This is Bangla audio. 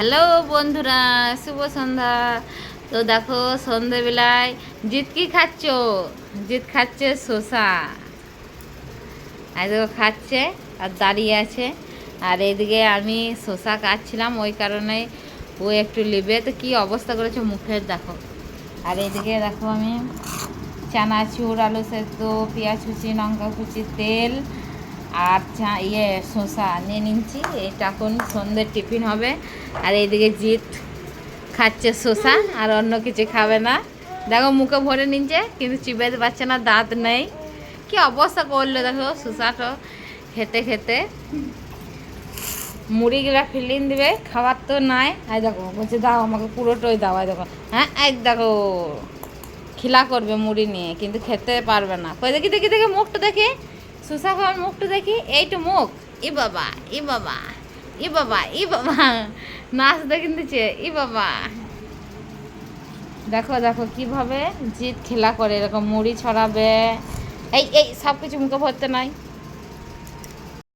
হ্যালো বন্ধুরা, শুভ সন্ধ্যা। তো দেখো সন্ধ্যেবেলায় জিৎ কি খাচ্ছ? জিৎ খাচ্ছে শসা। আর দেখো খাচ্ছে আর দাঁড়িয়ে আছে। আর এদিকে আমি শসা কাটছিলাম, ওই কারণে ও একটু নেবে। তো কী অবস্থা করেছে মুখের দেখো। আর এদিকে দেখো আমি চানাচুর, আলু সেদ্ধ, পেঁয়াজ কুচি, লঙ্কা কুচি, তেল আর শসা নিয়ে নিচ্ছি। এটা এখন সন্ধ্যের টিফিন হবে। আর এইদিকে জিৎ খাচ্ছে শসা, আর অন্য কিছু খাবে না। দেখো মুখে ভরে নিচ্ছে কিন্তু চিবাইতে পারছে না, দাঁত নেই। কি অবস্থা করলো দেখো শসাটা খেতে খেতে। মুড়িগুলা ফিলিং দিবে, খাবার তো নাই। আর দেখো বলছে দাও আমাকে পুরোটাই দাও। দেখো হ্যাঁ, এক দেখো খিলা করবে মুড়ি নিয়ে, কিন্তু খেতে পারবে না। কই দেখি দেখি দেখি মুখটা দেখি, শসা খাওয়ার মুখটা দেখি। এইটা মুখ, ই বাবা ই বাবা ই বাবা ই বাবা, নাচ দেখে দিচ্ছে ই বাবা। দেখো দেখো কিভাবে জিৎ খেলা করে, এরকম মুড়ি ছড়াবে। এই এই সব কিছু মুখে ভরতে নাই।